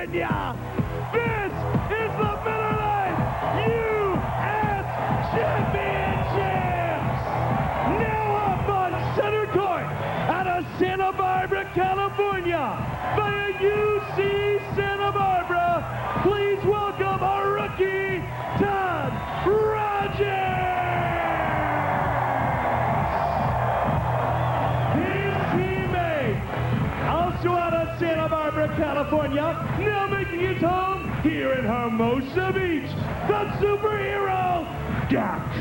California. This is the Miller Lite U.S. Championships. Now up on center court out of Santa Barbara, California, via UC Santa Barbara. Please welcome our rookie, Todd Rogers. Out of Santa Barbara, California, now making his home here in Hermosa Beach, the superhero, Dax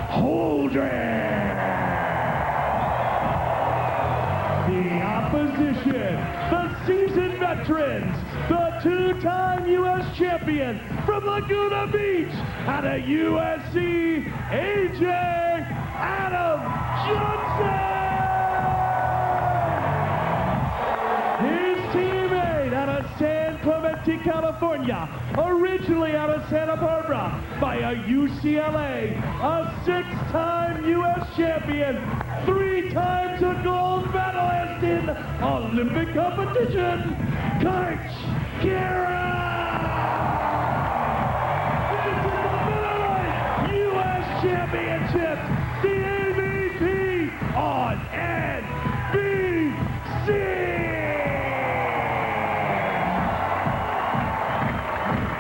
Holdren. The opposition, the seasoned veterans, the two-time U.S. champion from Laguna Beach, out of USC, AJ Adam Johnson. His teammate out of San Clemente, California, originally out of Santa Barbara, via UCLA, a six-time U.S. champion, 3 times a gold medalist in Olympic competition, Coach Kirai! This is the Miller Lite U.S. Championships, the AVP on NBC!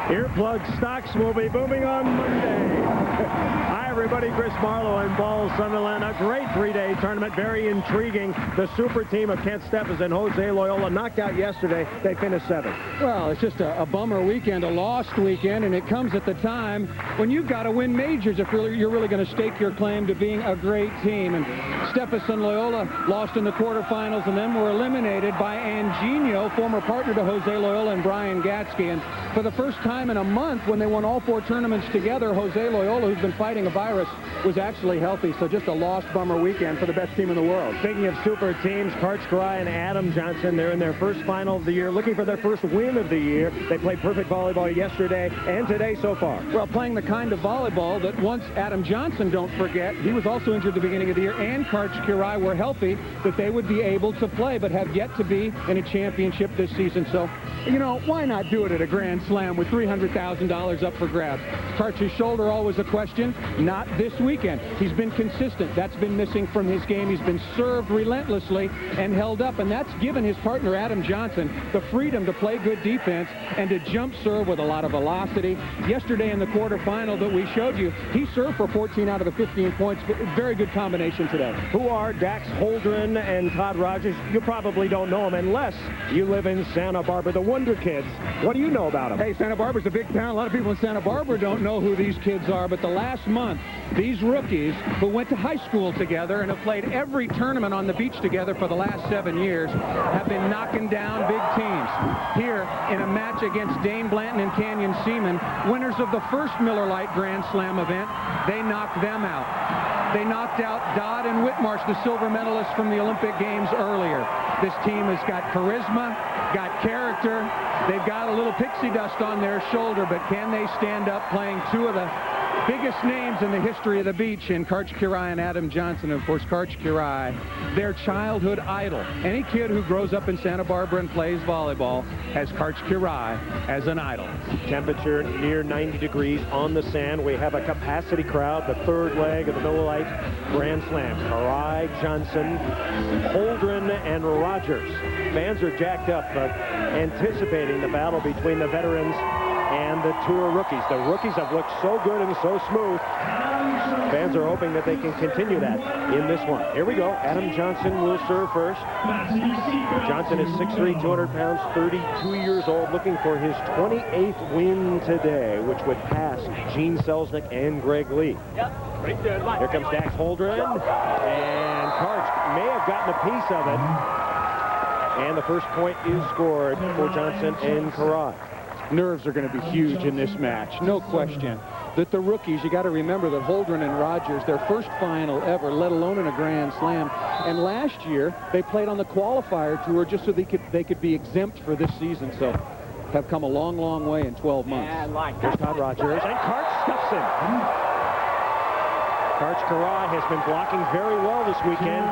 Earplug stocks will be booming on Monday. Hi, everybody. Chris Marlowe in Ball, Sunderland. A great 3-day tournament. Very intriguing. The super team of Kent Stephens and Jose Loyola knocked out yesterday. They finished 7th. Well, it's just a bummer weekend, a lost weekend, and it comes at the time when you've got to win majors if you're really going to stake your claim to being a great team. And Stephens and Loyola lost in the quarterfinals and then were eliminated by Anginio, former partner to Jose Loyola and Brian Gatsky. And for the first time in a month, when they won all 4 tournaments together, Jose Loyola, who's been fighting a virus, was actually healthy. So just a lost bummer weekend for the best team in the world. Speaking of super teams, Kirai and Adam Johnson, they're in their first final of the year, looking for their first win of the year. They played perfect volleyball yesterday and today so far. Well, playing the kind of volleyball that once Adam Johnson, don't forget, he was also injured at the beginning of the year, and Kirai were healthy, that they would be able to play, but have yet to be in a championship this season. So, you know, why not do it at a Grand Slam with $300,000 up for grabs? Karch's shoulder, always a question. Not this weekend. He's been consistent. That's been missing from his game. He's been served relentlessly and held up, and that's given his partner, Adam Johnson, the freedom to play good defense and to jump serve with a lot of velocity. Yesterday in the quarterfinal that we showed you, he served for 14 out of the 15 points. Very good combination today. Who are Dax Holdren and Todd Rogers? You probably don't know them unless you live in Santa Barbara. The Wonder Kids. What do you know about them? Hey, Santa Barbara's a big town. A lot of people in Santa Barbara don't know who these kids are, but the last month, these rookies who went to high school together and have played every tournament on the beach together for the last 7 years have been knocking down big teams. Here, in a match against Dane Blanton and Canyon Seaman, winners of the first Miller Lite Grand Slam event, they knocked them out. They knocked out Dodd and Whitmarsh, the silver medalists from the Olympic Games earlier. This team has got charisma, got character. They've got a little pixie dust on their shoulder, but can they stand up playing 2 of the biggest names in the history of the beach in Karch Kirai and Adam Johnson? And of course, Karch Kirai, their childhood idol. Any kid who grows up in Santa Barbara and plays volleyball has Karch Kirai as an idol. Temperature near 90 degrees on the sand. We have a capacity crowd, the 3rd leg of the Miller Lite Grand Slam. Kirai, Johnson, Holdren, and Rogers. Fans are jacked up, anticipating the battle between the veterans and the tour rookies. The rookies have looked so good and so smooth. Fans are hoping that they can continue that in this one. Here we go. Adam Johnson will serve first. Johnson is 6'3", 200 pounds, 32 years old, looking for his 28th win today, which would pass Gene Selznick and Greg Lee. Here comes Dax Holdren, and Karch may have gotten a piece of it. And the first point is scored for Johnson and Kirai. Nerves are going to be huge in this match, no question. That the rookies, you got to remember that Holdren and Rogers, their first final ever, let alone in a Grand Slam. And last year, they played on the qualifier tour just so they could be exempt for this season. So have come a long, long way in 12 months. Here's Todd Rogers, and Karch stuffs him. Karch Kirai has been blocking very well this weekend,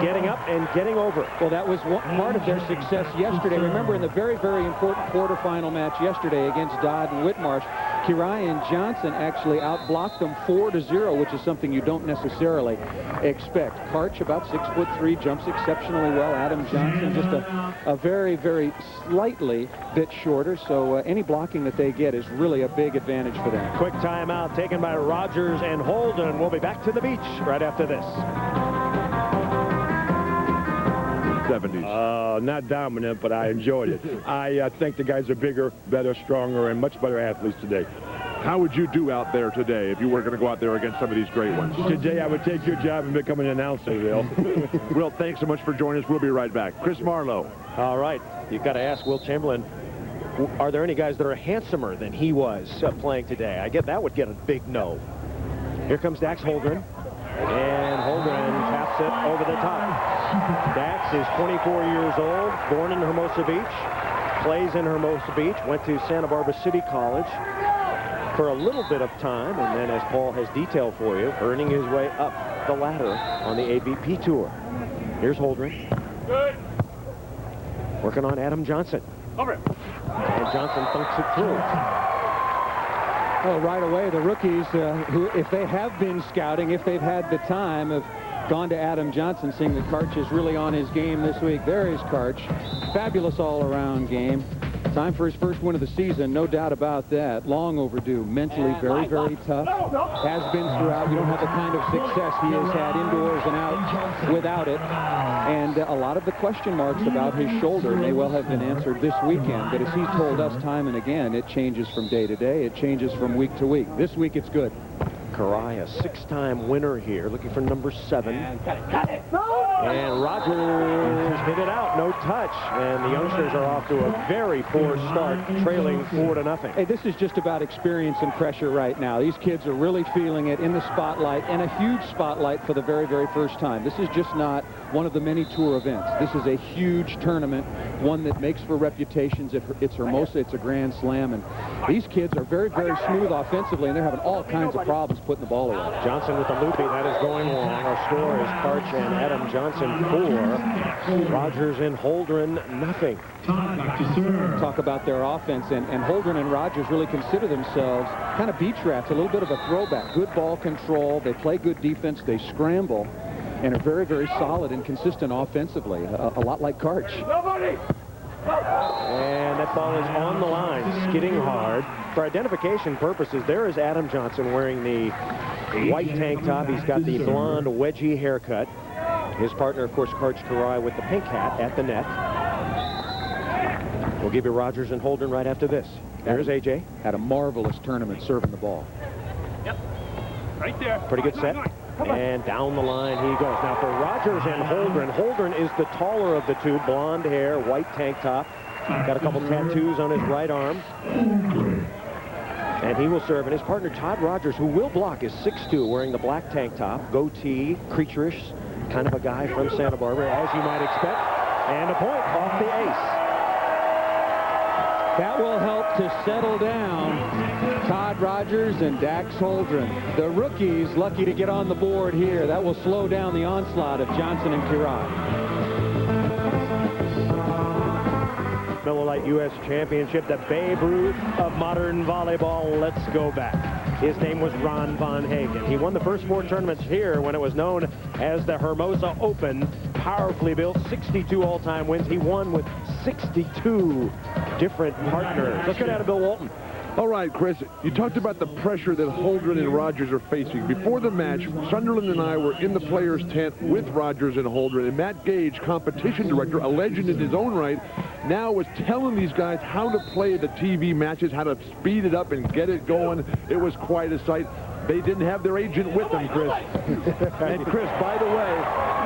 getting up and getting over. Well, that was part of their success yesterday. Remember, in the very, very important quarterfinal match yesterday against Dodd and Whitmarsh, Kirai and Johnson actually outblocked them 4-0, which is something you don't necessarily expect. Karch, about 6'3", jumps exceptionally well. Adam Johnson, just a very, very slightly bit shorter, so any blocking that they get is really a big advantage for them. Quick timeout taken by Rogers and Holdren. We'll be back to the beach right after this. 70s. Not dominant, but I enjoyed it. I think the guys are bigger, better, stronger, and much better athletes today. How would you do out there today if you were going to go out there against some of these great ones? Today, I would take your job and become an announcer, Will. Will, thanks so much for joining us. We'll be right back. Chris Marlowe. All right. You've got to ask Will Chamberlain, are there any guys that are handsomer than he was playing today? I get that would get a big no. Here comes Dax Holdren. And Holdren taps it over the top. Dax is 24 years old, born in Hermosa Beach, plays in Hermosa Beach, went to Santa Barbara City College for a little bit of time, and then, as Paul has detailed for you, earning his way up the ladder on the AVP tour. Here's Holdren. Good. Working on Adam Johnson. Over. And Johnson thunks it through. Oh, right away, the rookies, who, if they have been scouting, if they've had the time, have gone to Adam Johnson, seeing that Karch is really on his game this week. There is Karch. Fabulous all-around game. Time for his first win of the season, no doubt about that. Long overdue. Mentally very, very tough. Has been throughout. You don't have the kind of success he has had indoors and out without it. And a lot of the question marks about his shoulder may well have been answered this weekend. But as he's told us time and again, it changes from day to day. It changes from week to week. This week, it's good. Kirai, a six-time winner here, looking for number 7. And Rogers hit it out, no touch. And the youngsters are off to a very poor start, trailing 4-0. Hey, this is just about experience and pressure right now. These kids are really feeling it in the spotlight, and a huge spotlight for the very, very first time. This is just not one of the many tour events. This is a huge tournament, one that makes for reputations. It's Hermosa, it's a Grand Slam, and these kids are very, very smooth offensively, and they're having all kinds of problems putting the ball away. Johnson with the loopy, that is going long. Our score is Karch and Adam Johnson 4, Rogers and Holdren nothing. Talk about their offense, and Holdren and Rogers really consider themselves kind of beach rats, a little bit of a throwback. Good ball control, they play good defense, they scramble, and are very, very solid and consistent offensively, a lot like Karch. And that ball is on the line, skidding hard. For identification purposes, there is Adam Johnson wearing the white tank top. He's got the blonde wedgie haircut. His partner, of course, Karch Kirai with the pink hat at the net. We'll give you Rogers and Holdren right after this. There's AJ. Had a marvelous tournament serving the ball. Yep. Right there. Pretty good set. And down the line he goes. Now for Rogers and Holdren, Holdren is the taller of the two. Blonde hair, white tank top. Got a couple tattoos on his right arm. And he will serve. And his partner, Todd Rogers, who will block, is 6'2", wearing the black tank top, goatee, creaturish, kind of a guy from Santa Barbara, as you might expect. And a point off the ace. That will help to settle down Todd Rogers and Dax Holdren. The rookies lucky to get on the board here. That will slow down the onslaught of Johnson and Kirai. Miller Lite U.S. Championship, the Babe Ruth of modern volleyball. Let's go back. His name was Ron Von Hagen. He won the first 4 tournaments here when it was known as the Hermosa Open. Powerfully built, 62 all-time wins. He won with 62 different partners. Let's get out of Bill Walton. All right, Chris, you talked about the pressure that Holdren and Rogers are facing. Before the match, Sunderland and I were in the players' tent with Rogers and Holdren, and Matt Gage, competition director, a legend in his own right, now was telling these guys how to play the TV matches, how to speed it up and get it going. It was quite a sight. They didn't have their agent with them, Chris. And Chris, by the way,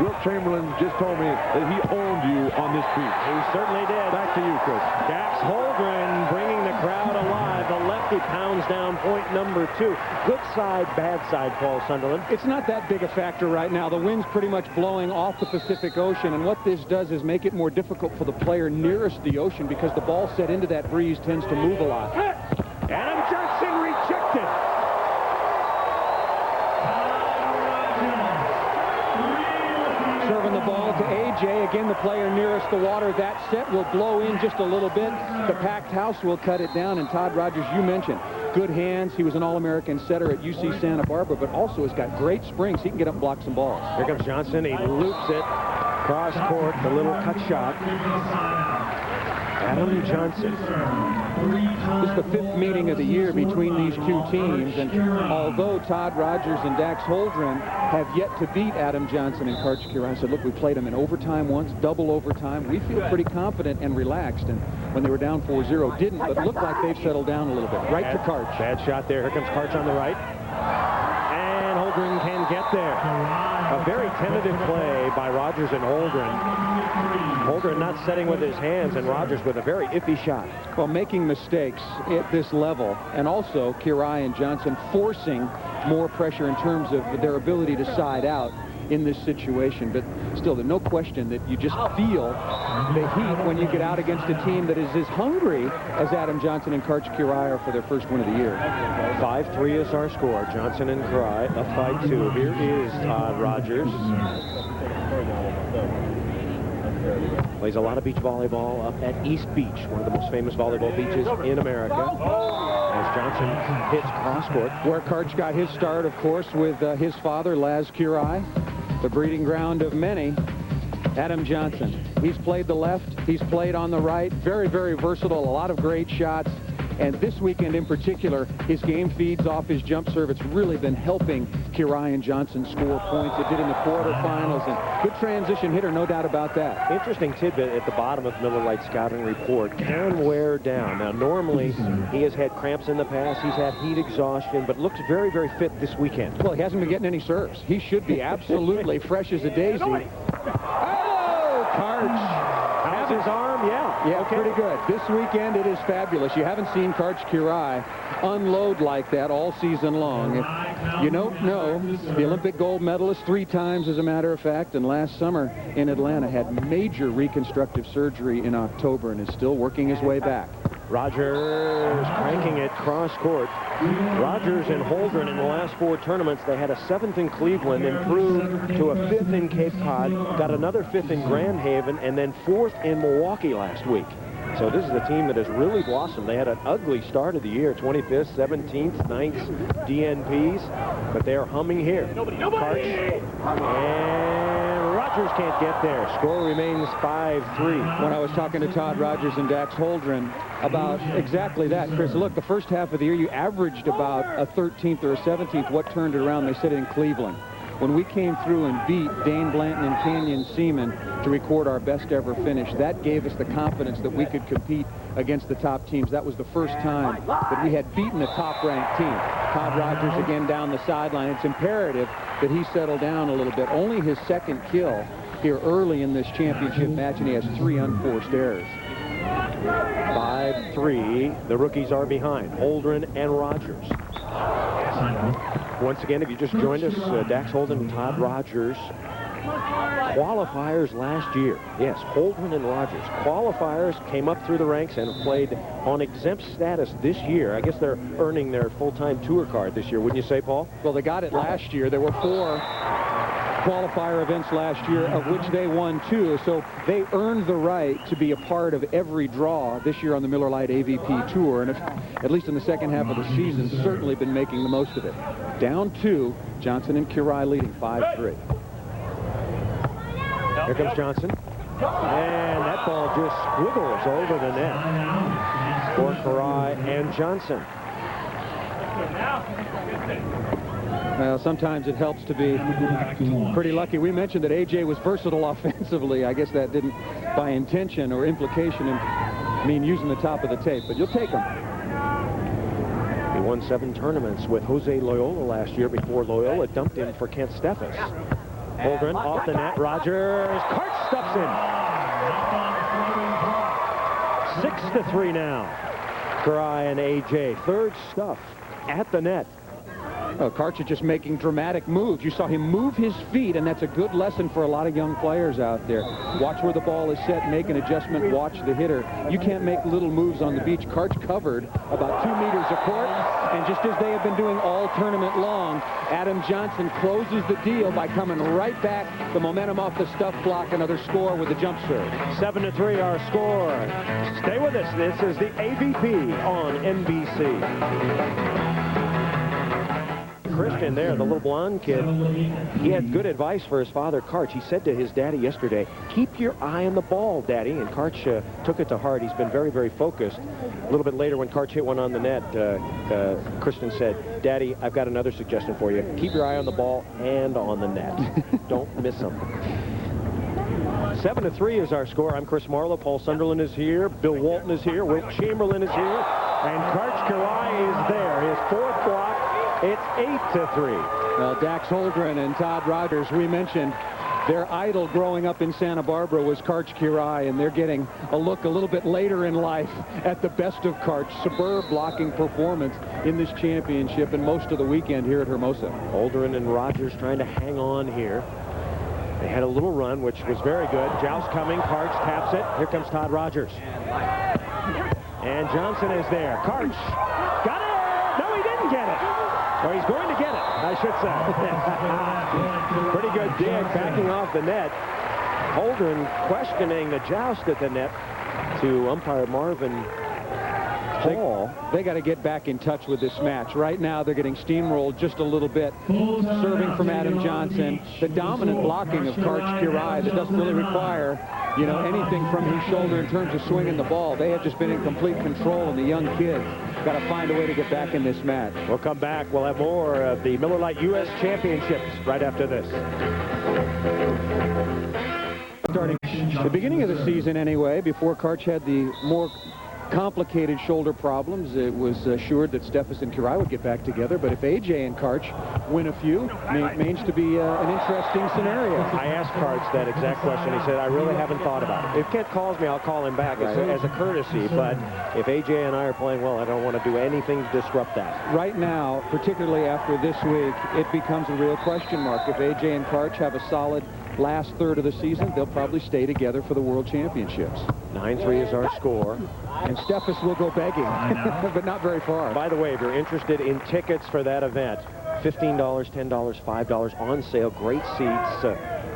Wilt Chamberlain just told me that he owned you on this beat. He certainly did. Back to you, Chris. Dax Holdren bringing the crowd alive. The lefty pounds down point number 2. Good side, bad side, Paul Sunderland. It's not that big a factor right now. The wind's pretty much blowing off the Pacific Ocean, and what this does is make it more difficult for the player nearest the ocean because the ball set into that breeze tends to move a lot. Adam Johnson rejected. A.J., again, the player nearest the water. That set will blow in just a little bit. The packed house will cut it down. And Todd Rogers, you mentioned, good hands. He was an All-American setter at UC Santa Barbara, but also has got great springs. He can get up and block some balls. Here comes Johnson. He loops it cross court, the little cut shot. Adam Johnson. This is the 5th meeting of the year between these two teams, and although Todd Rogers and Dax Holdren have yet to beat Adam Johnson and Karch Kirai, said, look, we played them in overtime once, double overtime. We feel pretty confident and relaxed, and when they were down 4-0, didn't, but looked like they've settled down a little bit. Right to Karch. Bad shot there. Here comes Karch on the right. And Holdren can get there. A very tentative play by Rogers and Holdren. Holdren not setting with his hands, and Rogers with a very iffy shot. Well, making mistakes at this level, and also Kirai and Johnson forcing more pressure in terms of their ability to side out in this situation. But still, there's no question that you just feel the heat when you get out against a team that is as hungry as Adam Johnson and Karch Kirai are for their first win of the year. 5-3 is our score. Johnson and Kirai up by 2. Here is Todd Rogers. Plays a lot of beach volleyball up at East Beach, one of the most famous volleyball beaches in America. As Johnson hits cross court. Where Karch got his start, of course, with his father, Laz Kirai, the breeding ground of many. Adam Johnson. He's played the left. He's played on the right. Very, very versatile. A lot of great shots. And this weekend in particular, his game feeds off his jump serve. It's really been helping Kirai and Johnson score points. It did in the quarterfinals. And good transition hitter, no doubt about that. Interesting tidbit at the bottom of Miller Lite scouting report. Can wear down. Now, normally, he has had cramps in the past. He's had heat exhaustion, but looks very, very fit this weekend. Well, he hasn't been getting any serves. He should be absolutely fresh as a daisy. Oh, Karch. How's his arm? Yeah, okay. Pretty good. This weekend, it is fabulous. You haven't seen Karch Kirai unload like that all season long. If you don't know, the Olympic gold medalist 3 times, as a matter of fact, and last summer in Atlanta had major reconstructive surgery in October and is still working his way back. Rogers cranking it cross court. Rogers and Holdren in the last 4 tournaments, they had a 7th in Cleveland, improved to a 5th in Cape Cod, got another 5th in Grand Haven, and then 4th in Milwaukee last week. So this is a team that has really blossomed. They had an ugly start of the year, 25th, 17th, 9th DNPs, but they're humming here. Karch, and Rogers can't get there. Score remains 5-3. When I was talking to Todd Rogers and Dax Holdren about exactly that, Chris, look, the first half of the year, you averaged about a 13th or a 17th. What turned it around? They said in Cleveland. When we came through and beat Dane Blanton and Canyon Seaman to record our best ever finish, that gave us the confidence that we could compete against the top teams. That was the first time that we had beaten a top-ranked team. Todd Rogers again down the sideline. It's imperative that he settle down a little bit. Only his 2nd kill here early in this championship match, and he has 3 unforced errors. 5-3. The rookies are behind. Holdren and Rogers. Once again, if you just joined us, Dax Holdren and Todd Rogers. Qualifiers last year. Yes, Holdren and Rogers. Qualifiers came up through the ranks and played on exempt status this year. I guess they're earning their full-time tour card this year, wouldn't you say, Paul? Well, they got it last year. There were 4 qualifier events last year, of which they won 2, so they earned the right to be a part of every draw this year on the Miller Lite AVP Tour, and if, at least in the second half of the season, certainly been making the most of it. Down 2, Johnson and Kirai leading 5-3. Here comes Johnson, and that ball just squiggles over the net for Kirai and Johnson. Well, sometimes it helps to be pretty lucky. We mentioned that A.J. was versatile offensively. I guess that didn't, by intention or implication, mean using the top of the tape, but you'll take him. He won 7 tournaments with Jose Loyola last year before Loyola dumped him for Kent Steffes. Holdren off the net. Rogers. Karch stuffs in. 6-3 now. Kirai and A.J. 3rd stuff at the net. Karch is just making dramatic moves. You saw him move his feet, and that's a good lesson for a lot of young players out there. Watch where the ball is set, make an adjustment, watch the hitter. You can't make little moves on the beach. Karch covered about 2 meters of court, and just as they have been doing all tournament long, Adam Johnson closes the deal by coming right back. The momentum off the stuff block, another score with the jump serve. 7-3 our score. Stay with us. This is the AVP on NBC. Christian there, the little blonde kid, he had good advice for his father, Karch. He said to his daddy yesterday, keep your eye on the ball, Daddy. And Karch took it to heart. He's been very, very focused. A little bit later when Karch hit one on the net, Christian said, Daddy, I've got another suggestion for you. Keep your eye on the ball and on the net. Don't miss them. 7-3 is our score. I'm Chris Marlowe. Paul Sunderland is here. Bill Walton is here. Wilt Chamberlain is here. And Karch Kirai is there. His fourth block. It's 8-3. Well, Dax Holdren and Todd Rogers, we mentioned their idol growing up in Santa Barbara was Karch Kirai, and they're getting a look a little bit later in life at the best of Karch. Superb blocking performance in this championship and most of the weekend here at Hermosa. Holdren and Rogers trying to hang on here. They had a little run, which was very good. Joust coming. Karch taps it. Here comes Todd Rogers. And Johnson is there. Karch got it. No, he didn't get it. Or he's going to get it, I should say. Pretty good dig backing off the net. Holdren questioning the joust at the net to umpire Marvin Hall. They got to get back in touch with this match. Right now, they're getting steamrolled just a little bit. Serving from Adam Johnson. The dominant blocking of Karch Kirai that doesn't really require, you know, anything from his shoulder in terms of swinging the ball. They have just been in complete control, and the young kids got to find a way to get back in this match. We'll come back. We'll have more of the Miller Lite U.S. Championships right after this. Starting the beginning of the season anyway, before Karch had the more complicated shoulder problems, it was assured that Steffes and Kirai would get back together. But if AJ and Karch win a few, it means to be an interesting scenario. I asked Karch that exact question. He said, I really haven't thought about it. If Kent calls me, I'll call him back as a courtesy. But if AJ and I are playing well, I don't want to do anything to disrupt that. Right now, particularly after this week, it becomes a real question mark. If AJ and Karch have a solid last third of the season, they'll probably stay together for the World Championships. 9-3 is our score. And Steffes will go begging, but not very far. By the way, if you're interested in tickets for that event, $15, $10, $5 on sale. Great seats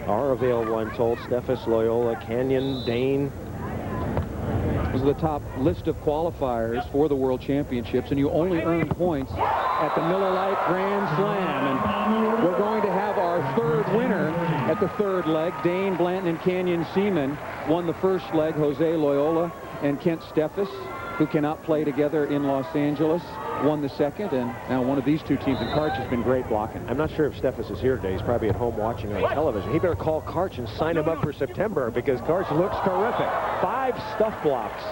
are available, I'm told. Steffes, Loyola, Canyon, Dane. This is the top list of qualifiers for the World Championships, and you only earn points at the Miller Lite Grand Slam. And we're going to have our third winner at the third leg. Dane, Blanton, and Canyon Seaman won the first leg. Jose Loyola and Kent Steffes, who cannot play together in Los Angeles, won the second. And now one of these two teams, and Karch has been great blocking. I'm not sure if Steffes is here today. He's probably at home watching on television. He better call Karch and sign him up for September, because Karch looks terrific. 5 stuff blocks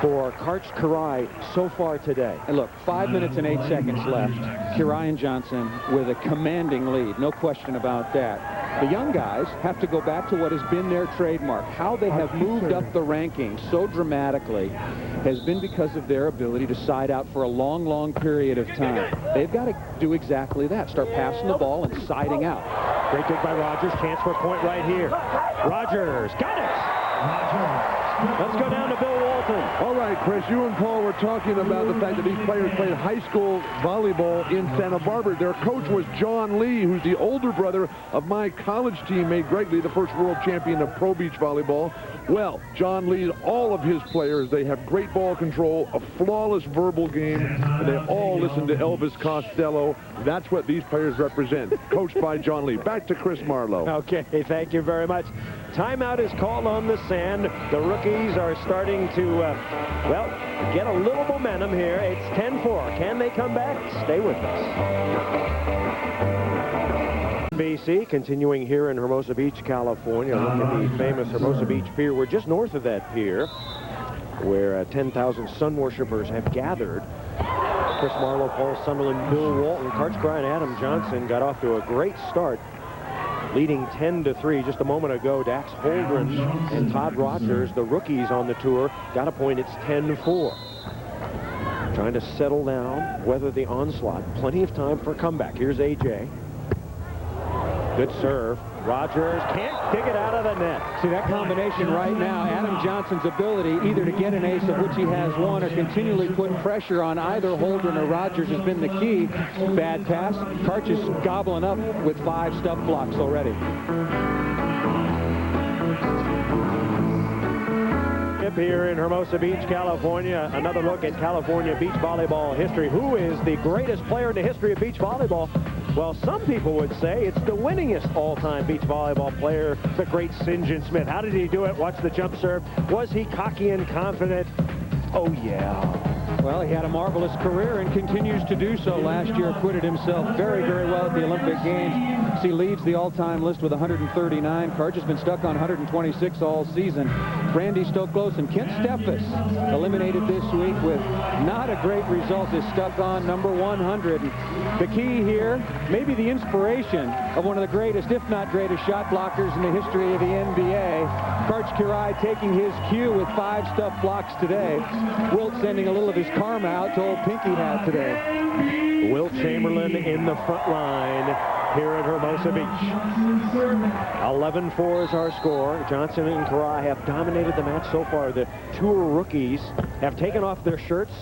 for Karch Kirai so far today. And look, 5 minutes and 8 seconds left. Kirai and Johnson with a commanding lead, no question about that. The young guys have to go back to what has been their trademark. How they have moved up the rankings so dramatically has been because of their ability to side out for a long, long period of time. They've got to do exactly that. Start passing the ball and siding out. Great dig by Rogers. Chance for a point right here. Rogers got it. Let's go down to Bill Walton. All right, Chris, you and Paul were talking about the fact that these players played high school volleyball in Santa Barbara. Their coach was John Lee, who's the older brother of my college teammate, Greg Lee, the first world champion of pro beach volleyball. Well, John leads all of his players. They have great ball control, a flawless verbal game, and they all listen to Elvis Costello. That's what these players represent, coached by John Lee. Back to Chris Marlowe. Okay, thank you very much. Timeout is called on the sand. The rookies are starting to, well, get a little momentum here. It's 10-4. Can they come back? Stay with us. BC continuing here in Hermosa Beach, California. Look at the famous Hermosa Beach Pier. We're just north of that pier, where 10,000 sun worshippers have gathered. Chris Marlowe, Paul Sunderland, Bill Walton, Karch Kirai, and Adam Johnson got off to a great start, leading 10-3 just a moment ago. Dax Holdren and Todd Rogers, the rookies on the tour, got a point. It's 10-4. Trying to settle down, weather the onslaught. Plenty of time for a comeback. Here's AJ. Good serve. Rogers can't dig it out of the net. See that combination right now, Adam Johnson's ability either to get an ace, of which he has one, or continually put pressure on either Holdren or Rogers has been the key. Bad pass. Karch is gobbling up with 5 stuff blocks already. Here in Hermosa Beach, California. Another look at California beach volleyball history. Who is the greatest player in the history of beach volleyball? Well, some people would say it's the winningest all-time beach volleyball player, the great St. John Smith. How did he do it? Watch the jump serve. Was he cocky and confident? Oh, yeah. Well, he had a marvelous career and continues to do so. Last year acquitted himself very, very well at the Olympic Games. He leads the all-time list with 139. Karch has been stuck on 126 all season. Brandy Stoklos and Kent Steffes eliminated this week with not a great result, is stuck on number 100. The key here, maybe the inspiration of one of the greatest, if not greatest, shot blockers in the history of the NBA. Karch Kirai taking his cue with 5 stuff blocks today. Wilt sending a little of his karma out to old Pinky Hat today. Wilt Chamberlain in the front line here at Hermosa Beach. 11-4 is our score. Johnson and Kirai have dominated the match so far. The tour rookies have taken off their shirts,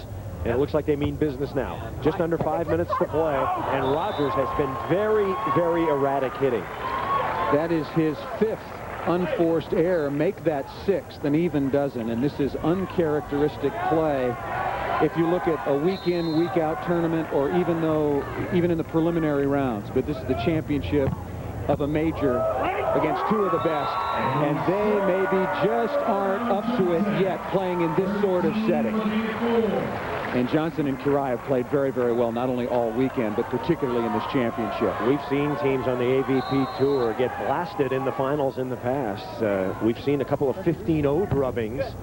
and it looks like they mean business now. Just under 5 minutes to play, and Rogers has been very, very erratic hitting. That is his 5th unforced error. Make that 6th, an even dozen, and this is uncharacteristic play. If you look at a week-in, week-out tournament, or even in the preliminary rounds, but this is the championship of a major against 2 of the best, and they maybe just aren't up to it yet playing in this sort of setting. And Johnson and Kirai have played very, very well, not only all weekend, but particularly in this championship. We've seen teams on the AVP Tour get blasted in the finals in the past. We've seen a couple of 15-0 drubbings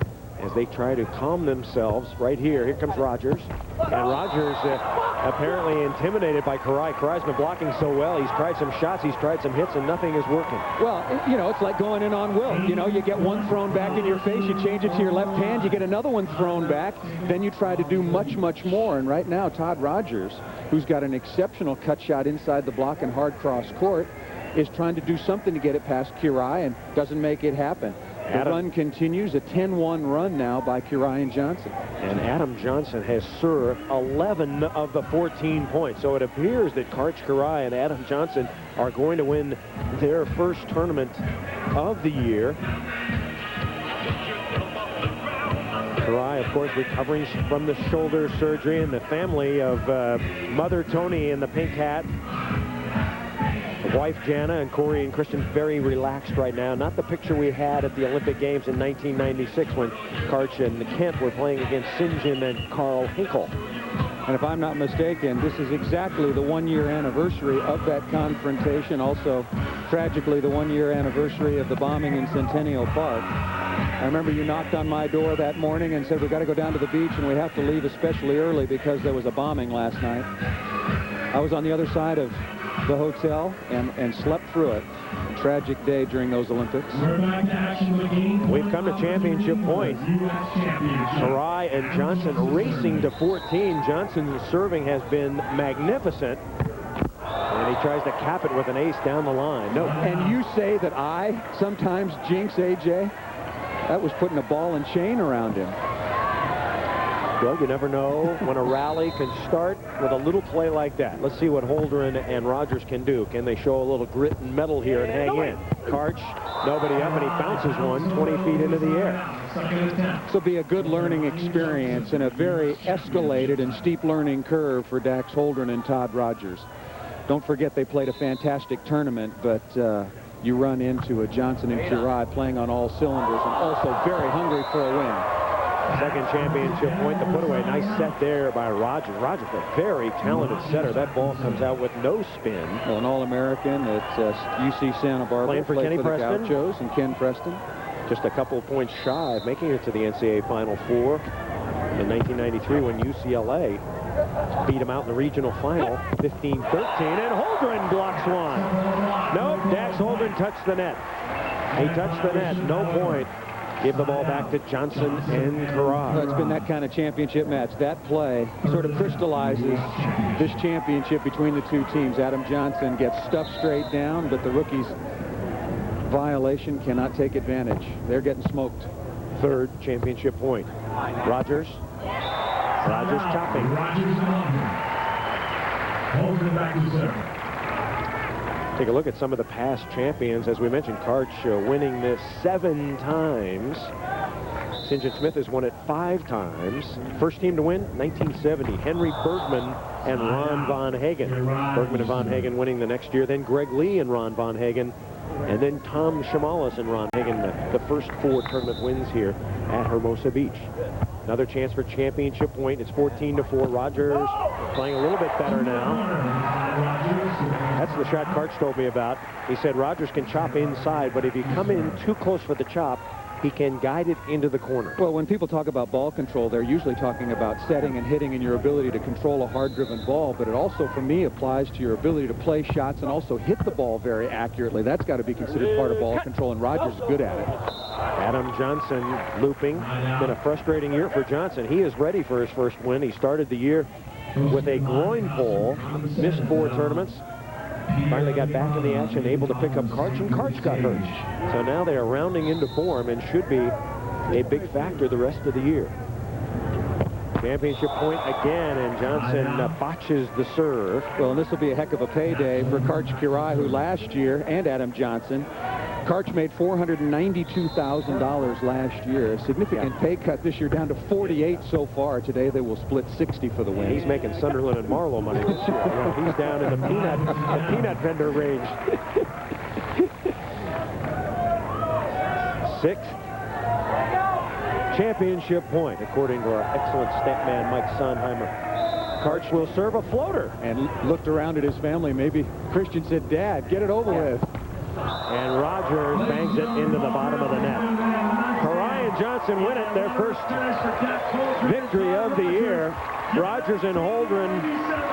as they try to calm themselves. Right here, here comes Rogers. And Rogers apparently intimidated by Kirai. Kirai's been blocking so well. He's tried some shots, he's tried some hits, and nothing is working. Well, you know, it's like going in on Wilt. You know, you get one thrown back in your face, you change it to your left hand, you get another one thrown back, then you try to do much, much more. And right now, Todd Rogers, who's got an exceptional cut shot inside the block and hard cross court, is trying to do something to get it past Kirai and doesn't make it happen. The run continues, a 10-1 run now by Kirai and Johnson. And Adam Johnson has served 11 of the 14 points. So it appears that Karch Kirai and Adam Johnson are going to win their first tournament of the year. Kirai, of course, recovering from the shoulder surgery, and the family of Mother Tony in the pink hat, wife Jana, and Corey and Christian very relaxed right now. Not the picture we had at the Olympic Games in 1996 when Karch and Kent were playing against St. John and Carl Hinkle. And if I'm not mistaken, this is exactly the 1-year anniversary of that confrontation. Also, tragically, the 1-year anniversary of the bombing in Centennial Park. I remember you knocked on my door that morning and said, we've got to go down to the beach and we have to leave especially early because there was a bombing last night. I was on the other side of the hotel and slept through it. A tragic day during those Olympics. We've come to championship point. Kirai and Johnson racing to 14. Johnson's serving has been magnificent. And he tries to cap it with an ace down the line. No. And you say that I sometimes jinx AJ? That was putting a ball and chain around him. Well, you never know when a rally can start with a little play like that. Let's see what Holdren and Rogers can do. Can they show a little grit and mettle here and hang in? Karch, nobody up, and he bounces one 20 feet into the air. This will be a good learning experience and a very escalated and steep learning curve for Dax Holdren and Todd Rogers. Don't forget they played a fantastic tournament, but you run into a Johnson and Kirai playing on all cylinders and also very hungry for a win. Second championship point, the put away. Nice set there by Rogers. Rogers, a very talented setter. That ball comes out with no spin. Well, an All-American at UC Santa Barbara. Playing for Kenny Preston. The Gauchos and Ken Preston. Just a couple of points shy of making it to the NCAA Final Four in 1993 when UCLA beat him out in the regional final, 15-13, and Holdren blocks one. Nope, Dax Holdren touched the net. He touched the net, no point. give the ball back to Johnson and Kirai. Well, it's been that kind of championship match. That play sort of crystallizes this championship between the two teams. Adam Johnson gets stuffed straight down, but the rookies' violation cannot take advantage. They're getting smoked. Third championship point. Rogers chopping. Holdren back to serve. Take a look at some of the past champions. As we mentioned, Karch winning this 7 times. St. John Smith has won it 5 times. First team to win, 1970. Henry Bergman and Ron Von Hagen. Bergman and Von Hagen winning the next year. Then Greg Lee and Ron Von Hagen. And then Tom Shamalis and Ron Hagen, the first 4 tournament wins here at Hermosa Beach. Another chance for championship point. It's 14-4. Rogers playing a little bit better now. That's the shot Karch told me about. He said Rogers can chop inside, but if you come in too close for the chop, he can guide it into the corner. Well, when people talk about ball control, they're usually talking about setting and hitting and your ability to control a hard-driven ball, but it also, for me, applies to your ability to play shots and also hit the ball very accurately. That's got to be considered part of ball control, and Rogers is good at it. Adam Johnson looping. Been a frustrating year for Johnson. He is ready for his first win. He started the year with a groin pull, missed 4 tournaments. Finally got back in the action, able to pick up Karch, and Karch got hurt. So now they are rounding into form and should be a big factor the rest of the year. Championship point again, and Johnson botches the serve. Well, and this will be a heck of a payday for Karch Kirai, who last year, and Adam Johnson, Karch made $492,000 last year. A significant pay cut this year, down to 48 so far. Today they will split 60 for the win. He's making Sunderland and Marlowe money this year. Yeah, he's down in the peanut vendor range. 6th championship point, according to our excellent stat man Mike Sondheimer. Karch will serve a floater. And looked around at his family. Maybe Christian said, "Dad, get it over with." And Rogers bangs it into the bottom of the net. Kirai and Johnson win it, their first victory of the year. Rogers and Holdren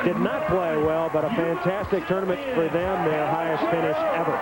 did not play well, but a fantastic tournament for them, their highest finish ever.